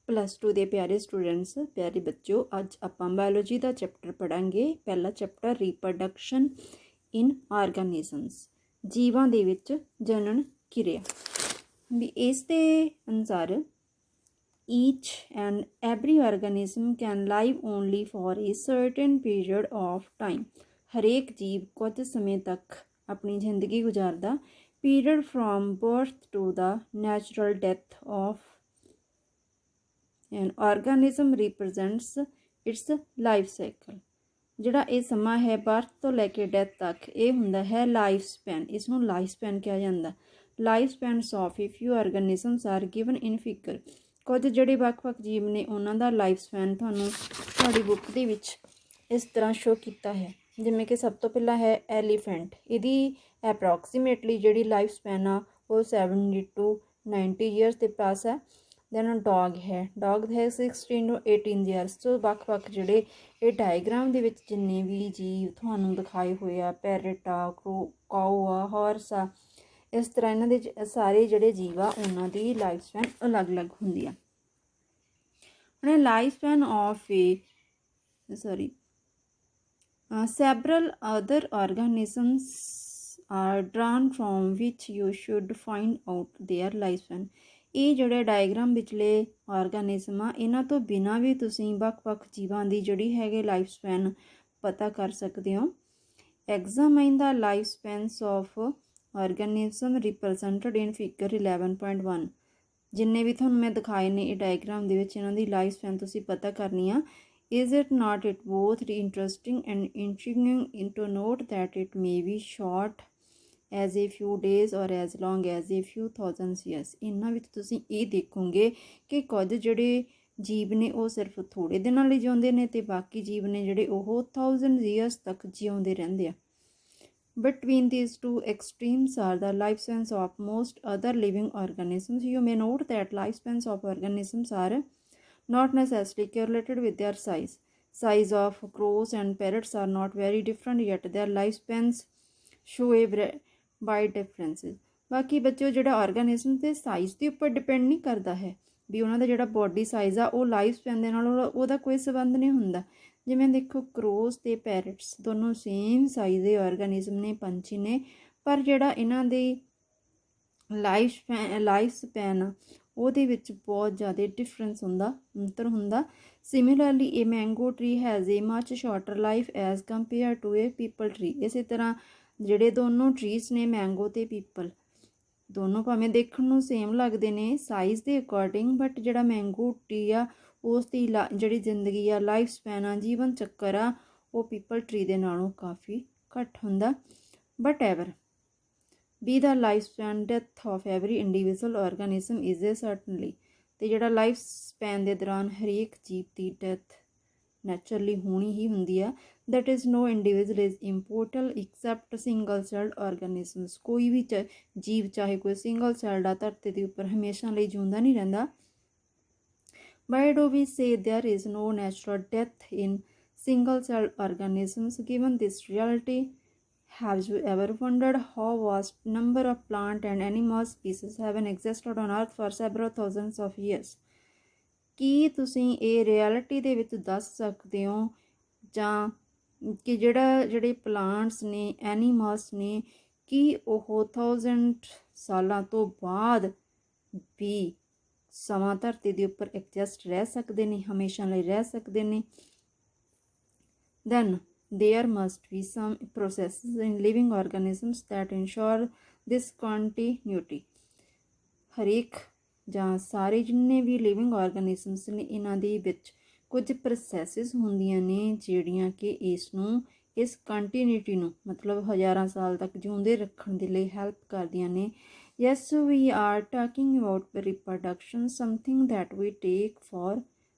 +2 ਦੇ ਪਿਆਰੇ ਸਟੂਡੈਂਟਸ, ਪਿਆਰੇ ਬੱਚਿਓ, ਅੱਜ ਆਪਾਂ ਬਾਇਓਲੋਜੀ ਦਾ ਚੈਪਟਰ ਪੜਾਂਗੇ। ਪਹਿਲਾ ਚੈਪਟਰ ਰੀਪਰੋਡਕਸ਼ਨ ਇਨ ਆਰਗੈਨਿਜ਼ਮਸ, ਜੀਵਾਂ ਦੇ ਵਿੱਚ ਜਨਨ ਕਿਰਿਆ। ਵੀ ਇਸ ਦੇ ਅਨੁਸਾਰ each and every organism can live only for a certain period of time। ਹਰੇਕ ਜੀਵ ਕੁਝ ਸਮੇਂ ਤੱਕ ਆਪਣੀ ਜ਼ਿੰਦਗੀ ਗੁਜ਼ਾਰਦਾ। Period from birth to the natural death of an organism represents its life cycle. ਜਿਹੜਾ ਇਹ ਸਮਾਂ ਹੈ ਬਰਥ ਤੋਂ ਲੈ ਕੇ ਡੈਥ ਤੱਕ, ਇਹ ਹੁੰਦਾ ਹੈ ਲਾਈਫ ਸਪੈਨ। ਇਸ ਨੂੰ ਲਾਈਫ ਸਪੈਨ ਕਿਹਾ ਜਾਂਦਾ। Life spans of a few organisms are given in figure. ਕੁਝ ਜਿਹੜੇ ਵੱਖ-ਵੱਖ ਜੀਵ ਨੇ ਉਹਨਾਂ ਦਾ ਲਾਈਫ ਸਪੈਨ ਤੁਹਾਨੂੰ ਤੁਹਾਡੀ ਬੁੱਕ ਦੇ ਵਿੱਚ ਇਸ ਤਰ੍ਹਾਂ ਸ਼ੋ ਕੀਤਾ ਹੈ। ਜਿਵੇਂ ਕਿ ਸਭ ਤੋਂ ਪਹਿਲਾਂ ਹੈ ਐਲੀਫੈਂਟ। ਇਹਦੀ ਅਪਰੋਕਸੀਮੇਟਲੀ ਜਿਹੜੀ ਲਾਈਫ ਸਪੈਨ ਆ ਉਹ 70 to 90 ਈਅਰਸ ਦੇ ਪਾਸ ਹੈ। ਦੈਨ ਡੌਗ ਹੈ, ਡੌਗ ਹੈ 16 to 18 ਈਅਰਸ। ਸੋ ਵੱਖ-ਵੱਖ ਜਿਹੜੇ ਇਹ ਡਾਇਗਰਾਮ ਦੇ ਵਿੱਚ ਜਿੰਨੇ ਵੀ ਜੀਵ ਤੁਹਾਨੂੰ ਦਿਖਾਏ ਹੋਏ ਆ, ਪੈਰਟ ਆ, ਕਾਊ ਆ, ਹਾਰਸ ਆ, ਇਸ ਤਰ੍ਹਾਂ ਇਹਨਾਂ ਦੇ ਸਾਰੇ ਜਿਹੜੇ ਜੀਵ ਆ ਉਹਨਾਂ ਦੀ ਲਾਈਫ ਸਪੈਨ ਅਲੱਗ-ਅਲੱਗ ਹੁੰਦੀ ਆ। ਹੁਣ life span of several other organisms are drawn from which you should find out their lifespan। ਇਹ ਜਿਹੜੇ ਡਾਇਗਰਾਮ ਵਿਚਲੇ ਆਰਗੈਨਿਜ਼ਮ ਆ, ਇਹਨਾਂ ਤੋਂ ਬਿਨਾਂ ਵੀ ਤੁਸੀਂ ਵੱਖ-ਵੱਖ ਜੀਵਾਂ ਦੀ ਜਿਹੜੀ ਹੈਗੇ ਲਾਈਫ ਸਪੈਨ ਪਤਾ ਕਰ ਸਕਦੇ ਹੋ। Examine the life spans of organism represented in figure 11.1। ਜਿੰਨੇ ਵੀ ਤੁਹਾਨੂੰ ਮੈਂ ਦਿਖਾਏ ਨੇ ਇਹ ਡਾਇਗਰਾਮ ਦੇ ਵਿੱਚ, ਇਹਨਾਂ ਦੀ ਲਾਈਫ ਸਪੈਨ ਤੁਸੀਂ ਪਤਾ ਕਰਨੀ ਆ। Is it not it both interesting and intriguing to note that it may be short as a few days or as long as a few thousands years। ਇਹਨਾਂ ਵਿੱਚ ਤੁਸੀਂ ਇਹ ਦੇਖੋਗੇ ਕਿ ਕੁਝ ਜਿਹੜੇ ਜੀਵ ਨੇ ਉਹ ਸਿਰਫ ਥੋੜ੍ਹੇ ਦਿਨਾਂ ਲਈ ਜਿਉਂਦੇ ਨੇ ਅਤੇ ਬਾਕੀ ਜੀਵ ਨੇ ਜਿਹੜੇ ਉਹ 1000 years ਤੱਕ ਜਿਉਂਦੇ ਰਹਿੰਦੇ ਆ। Between these two extremes are the lifespans of most other living organisms। You may note that lifespans of organisms are not necessarily correlated with their size। Size of crows and parrots are not very different, yet their lifespans show a wide differences। ਬਾਕੀ ਬੱਚਿਓ ਜਿਹੜਾ ਆਰਗੈਨਿਜ਼ਮ ਦੇ size ਦੇ ਉੱਪਰ depend ਨਹੀਂ ਕਰਦਾ ਹੈ ਵੀ ਉਹਨਾਂ ਦਾ ਜਿਹੜਾ ਬੋਡੀ ਸਾਈਜ਼ ਆ ਉਹ ਲਾਈਫ ਸਪੈਨ ਦੇ ਨਾਲ ਉਹਦਾ ਕੋਈ ਸੰਬੰਧ ਨਹੀਂ ਹੁੰਦਾ। ਜਿਵੇਂ ਦੇਖੋ ਕਰੋਜ਼ ਅਤੇ ਪੈਰਟਸ ਦੋਨੋਂ ਸੇਮ ਸਾਈਜ਼ ਦੇ ਆਰਗੈਨਿਜ਼ਮ ਨੇ, ਪੰਛੀ ਨੇ, ਪਰ ਜਿਹੜਾ ਇਹਨਾਂ ਦੀ ਲਾਈਫ ਸਪੈਨ ਉਹਦੇ ਵਿੱਚ ਬਹੁਤ ਜ਼ਿਆਦਾ ਡਿਫਰੈਂਸ ਹੁੰਦਾ, ਅੰਤਰ ਹੁੰਦਾ। Similarly a mango tree has a much shorter life as compare to a peepal tree. ਇਸੇ ਤਰ੍ਹਾਂ ਜਿਹੜੇ ਦੋਨੋਂ ਟਰੀਜ਼ ਨੇ, ਮੈਂਗੋ ਅਤੇ ਪੀਪਲ, ਦੋਨੋਂ ਭਾਵੇਂ ਦੇਖਣ ਨੂੰ ਸੇਮ ਲੱਗਦੇ ਨੇ ਸਾਈਜ਼ ਦੇ ਅਕੋਰਡਿੰਗ, ਬਟ ਜਿਹੜਾ ਮੈਂਗੋ ਟਰੀ ਆ ਉਸ ਦੀ ਜਿਹੜੀ ਜ਼ਿੰਦਗੀ ਆ, ਲਾਈਫ ਸਪੈਨ ਆ, ਜੀਵਨ ਚੱਕਰ ਆ, ਉਹ ਪੀਪਲ ਟਰੀ ਦੇ ਨਾਲੋਂ ਕਾਫੀ ਘੱਟ ਹੁੰਦਾ। But ever be the lifespan death of every individual organism is a certainly। ਅਤੇ ਜਿਹੜਾ ਲਾਈਫ ਸਪੈਨ ਦੇ ਦੌਰਾਨ ਹਰੇਕ ਜੀਵ ਦੀ ਡੈਥ ਨੈਚੁਰਲੀ ਹੋਣੀ ਹੀ ਹੁੰਦੀ ਆ। that is no individual is immortal except single celled organisms। ਕੋਈ ਵੀ ਜੀਵ ਚਾਹੇ ਕੋਈ ਸਿੰਗਲ ਸੈਲਡ ਆ ਧਰਤੀ ਦੇ ਉੱਪਰ ਹਮੇਸ਼ਾ ਲਈ ਜਿਉਂਦਾ ਨਹੀਂ ਰਹਿੰਦਾ। why do we say there is no natural death in single celled organisms? Given this reality, have you ever wondered how vast number of plant and animal species have existed on earth for several thousands of years? ਕੀ ਤੁਸੀਂ ਇਹ reality ਦੇ ਵਿੱਚ ਦੱਸ ਸਕਦੇ ਹੋ ਜਾਂ ਕਿ ਜਿਹੜੇ ਪਲਾਂਟਸ ਨੇ, ਐਨੀਮਲਸ ਨੇ, ਕੀ ਉਹ 1000 ਸਾਲਾਂ ਤੋਂ ਬਾਅਦ ਵੀ ਸਮਾਂ ਧਰਤੀ ਦੇ ਉੱਪਰ ਐਗਜ਼ਿਸਟ ਰਹਿ ਸਕਦੇ ਨੇ, ਹਮੇਸ਼ਾ ਲਈ ਰਹਿ ਸਕਦੇ ਨੇ? then there must be some processes in living organisms that ensure this continuity। ਹਰੇਕ ਜਾਂ ਸਾਰੇ ਜਿੰਨੇ ਵੀ ਲਿਵਿੰਗ ਆਰਗੈਨਿਜ਼ਮਸ ਨੇ ਇਹਨਾਂ ਦੇ ਵਿੱਚ ਕੁਝ ਪ੍ਰੋਸੈਸਿਸ ਹੁੰਦੀਆਂ ਨੇ ਜਿਹੜੀਆਂ ਕਿ ਇਸ ਕੰਟੀਨਿਊਟੀ ਨੂੰ ਮਤਲਬ ਹਜ਼ਾਰਾਂ ਸਾਲ ਤੱਕ ਜਿਉਂਦੇ ਰੱਖਣ ਦੇ ਲਈ ਹੈਲਪ ਕਰਦੀਆਂ ਨੇ। yes we are talking about reproduction, something that we take for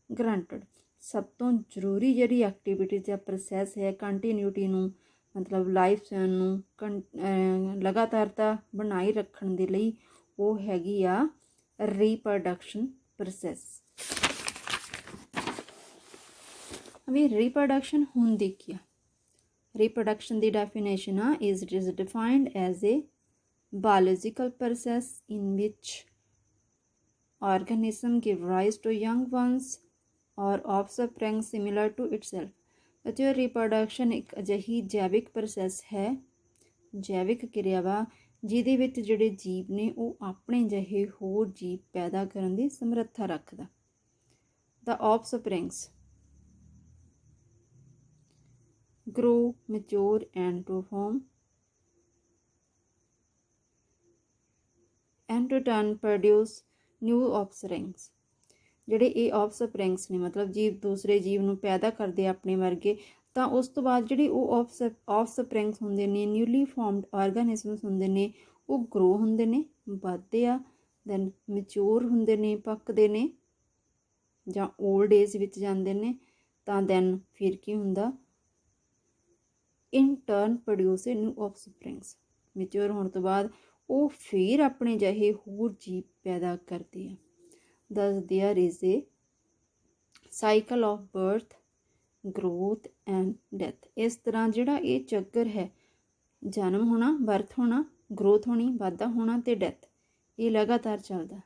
granted। ਸਭ ਤੋਂ ਜ਼ਰੂਰੀ ਜਿਹੜੀ ਐਕਟੀਵਿਟੀ ਜਾਂ ਪ੍ਰੋਸੈਸ ਹੈ ਕੰਟੀਨਿਊਟੀ ਨੂੰ ਮਤਲਬ ਲਾਈਫ ਸਪੈਨ ਨੂੰ ਲਗਾਤਾਰਤਾ ਬਣਾਈ ਰੱਖਣ ਦੇ ਲਈ, ਉਹ ਹੈਗੀ ਆ ਰੀਪਰੋਡਕਸ਼ਨ ਪ੍ਰੋਸੈਸ। ਵੀ ਰੀਪਰੋਡਕਸ਼ਨ ਹੁੰਦੀ ਕੀ ਆ? ਰੀਪਰੋਡਕਸ਼ਨ ਦੀ ਡੈਫੀਨੇਸ਼ਨ ਆ it is defined as a biological process in which organism give rise to young ones or offspring similar to itself। ਬੱਚਿਓ ਰੀਪਰੋਡਕਸ਼ਨ ਇੱਕ ਅਜਿਹੀ ਜੈਵਿਕ ਪ੍ਰੋਸੈਸ ਹੈ, ਜੈਵਿਕ ਕਿਰਿਆ ਵਾ ਜਿਹਦੇ ਵਿੱਚ ਜਿਹੜੇ ਜੀਵ ਨੇ ਉਹ ਆਪਣੇ ਜਿਹੇ ਹੋਰ ਜੀਵ ਪੈਦਾ ਕਰਨ ਦੀ ਸਮਰੱਥਾ ਰੱਖਦਾ। The offsprings grow, mature and to form and to turn produce new offsprings। ਜਿਹੜੇ ਇਹ offsprings ਨੇ ਮਤਲਬ ਜੀਵ ਦੂਸਰੇ ਜੀਵ ਨੂੰ ਪੈਦਾ ਕਰਦੇ ਆਪਣੇ ਵਰਗੇ, ਤਾਂ ਉਸ ਤੋਂ ਬਾਅਦ ਜਿਹੜੇ ਉਹ offsprings ਹੁੰਦੇ ਨੇ, ਨਿਊਲੀ ਫਾਰਮਡ ਆਰਗੈਨਿਜ਼ਮਸ ਹੁੰਦੇ ਨੇ, ਉਹ ਗਰੋ ਹੁੰਦੇ ਨੇ, ਵੱਧਦੇ ਆ, ਦੈਨ ਮੈਚੋਰ ਹੁੰਦੇ ਨੇ, ਪੱਕਦੇ ਨੇ ਜਾਂ ਓਲਡ ਏਜ ਵਿੱਚ ਜਾਂਦੇ ਨੇ, ਤਾਂ ਦੈਨ ਫਿਰ ਕੀ ਹੁੰਦਾ, ਇਨ ਟਰਨ ਪ੍ਰੋਡਿਊਸ ਏ ਨਿਊ ਆਫਸਪ੍ਰਿੰਗਸ। ਮੈਚੋਰ ਹੋਣ ਤੋਂ ਬਾਅਦ ਉਹ ਫਿਰ ਆਪਣੇ ਜਿਹੇ ਹੋਰ ਜੀਵ ਪੈਦਾ ਕਰਦੇ ਆ। ਦਸ there is a cycle of birth, growth and death. ਇਸ ਤਰ੍ਹਾਂ ਜਿਹੜਾ ਇਹ ਚੱਕਰ ਹੈ, ਜਨਮ ਹੋਣਾ, ਬਰਥ ਹੋਣਾ, ਗਰੋਥ ਹੋਣੀ, ਵਾਧਾ ਹੋਣਾ ਅਤੇ ਡੈਥ, ਇਹ ਲਗਾਤਾਰ ਚੱਲਦਾ।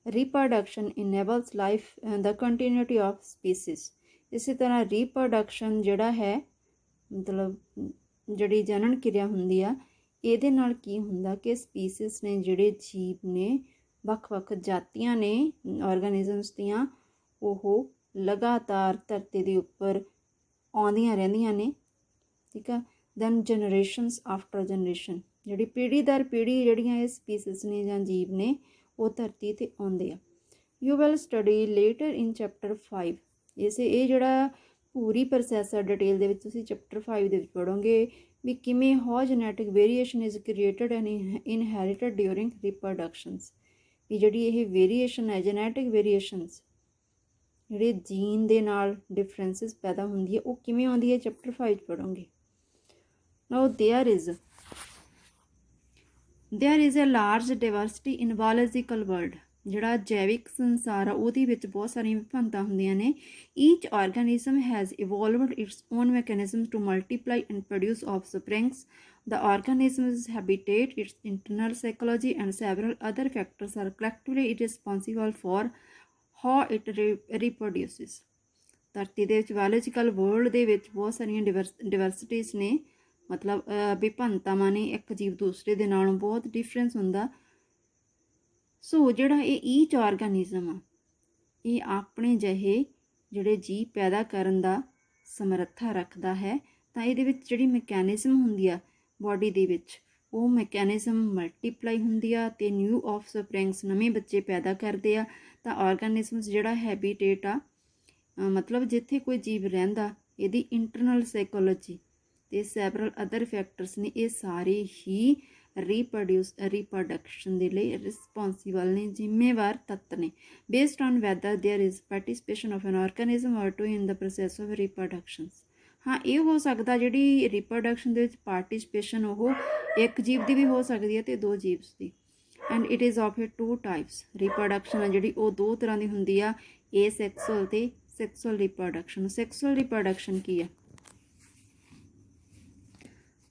Reproduction enables life the continuity of species. ਇਸੇ ਤਰ੍ਹਾਂ ਰੀਪਰੋਡਕਸ਼ਨ ਜਿਹੜਾ ਹੈ ਮਤਲਬ ਜਿਹੜੀ ਜਨਨ ਕਿਰਿਆ ਹੁੰਦੀ ਆ, ਇਹਦੇ ਨਾਲ ਕੀ ਹੁੰਦਾ ਕਿ ਸਪੀਸੀਜ਼ ਨੇ, ਜਿਹੜੇ ਜੀਵ ਨੇ, ਵੱਖ-ਵੱਖ ਜਾਤੀਆਂ ਨੇ ਆਰਗੈਨਿਜ਼ਮਸ ਦੀਆਂ, ਉਹ ਲਗਾਤਾਰ ਧਰਤੀ ਦੇ ਉੱਪਰ ਆਉਂਦੀਆਂ ਰਹਿੰਦੀਆਂ ਨੇ, ਠੀਕ ਆ। ਦੈਨ ਜਨਰੇਸ਼ਨਸ ਆਫਟਰ ਜਨਰੇਸ਼ਨ, ਜਿਹੜੀ ਪੀੜ੍ਹੀ ਦਰ ਪੀੜ੍ਹੀ ਜਿਹੜੀਆਂ ਇਹ ਸਪੀਸੀਜ਼ ਨੇ ਜਾਂ ਜੀਵ ਨੇ ਉਹ ਧਰਤੀ 'ਤੇ ਆਉਂਦੇ ਆ। You will study later in chapter 5। ਇਹ ਜਿਹੜਾ ਪੂਰੀ ਪ੍ਰੋਸੈਸ ਆ ਡਿਟੇਲ ਦੇ ਵਿੱਚ ਤੁਸੀਂ ਚੈਪਟਰ 5 ਦੇ ਵਿੱਚ ਪੜ੍ਹੋਗੇ ਵੀ ਕਿਵੇਂ how genetic variation is created and inherited during reproductions. ਵੀ ਜਿਹੜੀ ਇਹ ਵੇਰੀਏਸ਼ਨ ਹੈ, ਜੈਨੇਟਿਕ ਵੇਰੀਏਸ਼ਨਸ, ਜਿਹੜੇ ਜੀਨ ਦੇ ਨਾਲ ਡਿਫਰੈਂਸਿਸ ਪੈਦਾ ਹੁੰਦੀ ਹੈ, ਉਹ ਕਿਵੇਂ ਆਉਂਦੀ ਹੈ, ਚੈਪਟਰ 5 'ਚ ਪੜ੍ਹੋਗੇ। Now there is a large diversity in biological world. ਜਿਹੜਾ ਜੈਵਿਕ ਸੰਸਾਰ ਆ ਉਹਦੇ ਵਿੱਚ ਬਹੁਤ ਸਾਰੀਆਂ ਵਿਭਿੰਨਤਾ ਹੁੰਦੀਆਂ ਨੇ। Each organism has evolved its own mechanism to multiply and produce offsprings. The organism's habitat, its internal psychology and several other factors are collectively responsible for how it reproduces। ਧਰਤੀ ਦੇ ਵਿੱਚ ਬਾਇਓਲੋਜੀਕਲ ਵਰਲਡ ਦੇ ਵਿੱਚ ਬਹੁਤ ਸਾਰੀਆਂ ਡਿਵਰਸਿਟੀਜ਼ ਨੇ, ਮਤਲਬ ਵਿਭਿੰਨਤਾਵਾਂ ਨੇ, ਇੱਕ ਜੀਵ ਦੂਸਰੇ ਦੇ ਨਾਲੋਂ ਬਹੁਤ ਡਿਫਰੈਂਸ ਹੁੰਦਾ। ਸੋ ਜਿਹੜਾ ਇਹ ਈਚ ਆਰਗੈਨਿਜ਼ਮ ਆ, ਇਹ ਆਪਣੇ ਜਿਹੇ ਜਿਹੜੇ ਜੀਵ ਪੈਦਾ ਕਰਨ ਦਾ ਸਮਰੱਥਾ ਰੱਖਦਾ ਹੈ। ਤਾਂ ਇਹਦੇ ਵਿੱਚ ਜਿਹੜੀ ਮੈਕੈਨਿਜ਼ਮ ਹੁੰਦੀ ਆ ਬੋਡੀ ਦੇ ਵਿੱਚ, ਉਹ ਮੈਕੈਨਿਜ਼ਮ ਮਲਟੀਪਲਾਈ ਹੁੰਦੀ ਆ ਅਤੇ ਨਿਊ ਆਫਸਪ੍ਰਿੰਗਸ, ਨਵੇਂ ਬੱਚੇ ਪੈਦਾ ਕਰਦੇ ਆ। ਤਾਂ ਆਰਗੈਨਿਜ਼ਮਸ ਜਿਹੜਾ ਹੈਬੀਟੇਟ ਆ, ਮਤਲਬ ਜਿੱਥੇ ਕੋਈ ਜੀਵ ਰਹਿੰਦਾ, ਇਹਦੀ ਇੰਟਰਨਲ ਸਾਈਕੋਲੋਜੀ ਅਤੇ ਸੈਵਰਲ ਅਦਰ ਫੈਕਟਰਸ ਨੇ, ਇਹ ਸਾਰੇ ਹੀ ਰੀਪਰੋਡਕਸ਼ਨ ਦੇ ਲਈ ਰਿਸਪੋਂਸੀਬਲ ਨੇ, ਜ਼ਿੰਮੇਵਾਰ ਤੱਤ ਨੇ। Based on weather there is participation of an organism or two in the process of reproductions. ਹਾਂ, ਇਹ ਹੋ ਸਕਦਾ ਜਿਹੜੀ ਰੀਪਰੋਡਕਸ਼ਨ ਦੇ ਵਿੱਚ ਪਾਰਟੀਸਪੇਸ਼ਨ ਉਹ ਇੱਕ ਜੀਵ ਦੀ ਵੀ ਹੋ ਸਕਦੀ ਹੈ ਅਤੇ ਦੋ ਜੀਵਸ ਦੀ। And it is of a 2 types. Reproduction ਆ ਜਿਹੜੀ ਉਹ 2 ਤਰ੍ਹਾਂ ਦੀ ਹੁੰਦੀ ਆ, ਏ ਸੈਕਸੁਅਲ ਅਤੇ ਸੈਕਸੁਅਲ ਰੀਪਰੋਡਕਸ਼ਨ। ਸੈਕਸੁਅਲ ਰੀਪਰੋਡਕਸ਼ਨ ਕੀ ਆ,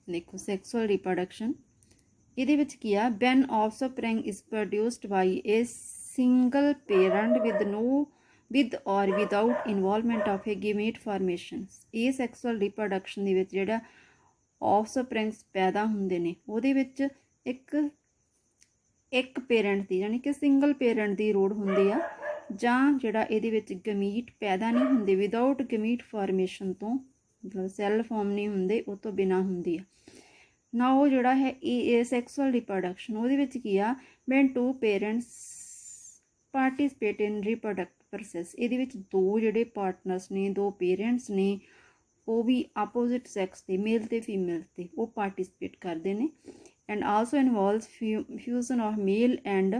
ਦੇਖੋ ਸੈਕਸੁਅਲ ਰੀਪਰੋਡਕਸ਼ਨ ਇਹਦੇ ਵਿੱਚ ਕੀ ਆ, when offspring is produced by a single parent with or without involvement of a gamete formation। ਇਹ ਸੈਕਸੁਅਲ ਰੀਪਰੋਡਕਸ਼ਨ ਦੇ ਵਿੱਚ ਜਿਹੜਾ ਆਫਸਪ੍ਰਿੰਗਸ ਪੈਦਾ ਹੁੰਦੇ ਨੇ ਉਹਦੇ ਵਿੱਚ ਇੱਕ ਪੇਰੈਂਟ ਦੀ ਯਾਨੀ ਕਿ ਸਿੰਗਲ ਪੇਰੈਂਟ ਦੀ ਲੋੜ ਹੁੰਦੀ ਆ, ਜਾਂ ਜਿਹੜਾ ਇਹਦੇ ਵਿੱਚ ਗਮੀਟ ਪੈਦਾ ਨਹੀਂ ਹੁੰਦੇ, ਵਿਦਾਊਟ ਗਮੀਟ ਫਾਰਮੇਸ਼ਨ ਤੋਂ, ਮਤਲਬ ਸੈੱਲ ਫਾਰਮ ਨਹੀਂ ਹੁੰਦੇ, ਉਹ ਤੋਂ ਬਿਨਾਂ ਹੁੰਦੀ ਆ ਨਾ। ਉਹ ਜਿਹੜਾ ਹੈ ਇਹ ਸੈਕਸੁਅਲ ਰੀਪਰੋਡਕਸ਼ਨ, ਉਹਦੇ ਵਿੱਚ ਕੀ ਆ, ਵੈਨ 2 ਪੇਰੈਂਟਸ ਪਾਰਟੀਸਪੇਟ ਇਨ ਰੀਪਰੋਡਕਟ ਪ੍ਰੋਸੈਸ। ਇਹਦੇ ਵਿੱਚ 2 ਜਿਹੜੇ ਪਾਰਟਨਰਸ ਨੇ, 2 ਪੇਰੈਂਟਸ ਨੇ, ਉਹ ਵੀ ਆਪੋਜ਼ਿਟ ਸੈਕਸ ਦੇ, ਮੇਲ ਅਤੇ ਫੀਮੇਲ ਤੇ, ਉਹ ਪਾਰਟੀਸਪੇਟ ਕਰਦੇ ਨੇ। And also involves fusion of male and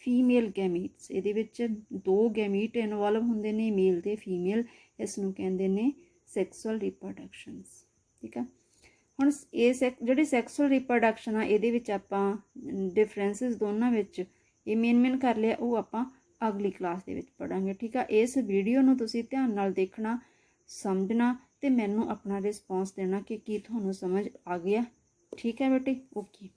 female gametes. ਇਹਦੇ ਵਿੱਚ 2 ਗੈਮੀਟ ਇਨਵੋਲਵ ਹੁੰਦੇ ਨੇ, ਮੇਲ ਅਤੇ ਫੀਮੇਲ। ਇਸ ਨੂੰ ਕਹਿੰਦੇ ਨੇ ਸੈਕਸੁਅਲ ਰੀਪਰੋਡਕਸ਼ਨਸ, ਠੀਕ ਆ। ਹੁਣ ਇਹ ਜਿਹੜੀ ਸੈਕਸੁਅਲ ਰੀਪਰੋਡਕਸ਼ਨ ਆ, ਇਹਦੇ ਵਿੱਚ ਆਪਾਂ ਡਿਫਰੈਂਸਿਸ ਦੋਨਾਂ ਵਿੱਚ ਇਹ ਮੇਨ ਕਰ ਲਿਆ, ਉਹ ਆਪਾਂ ਅਗਲੀ ਕਲਾਸ ਦੇ ਵਿੱਚ ਪੜ੍ਹਾਂਗੇ, ਠੀਕ ਆ। ਇਸ ਵੀਡੀਓ ਨੂੰ ਤੁਸੀਂ ਧਿਆਨ ਨਾਲ ਦੇਖਣਾ, ਸਮਝਣਾ ਅਤੇ ਮੈਨੂੰ ਆਪਣਾ ਰਿਸਪੌਂਸ ਦੇਣਾ ਕਿ ਕੀ ਤੁਹਾਨੂੰ ਸਮਝ ਆ ਗਿਆ, ਠੀਕ ਹੈ ਬੇਟੇ, ਓਕੇ।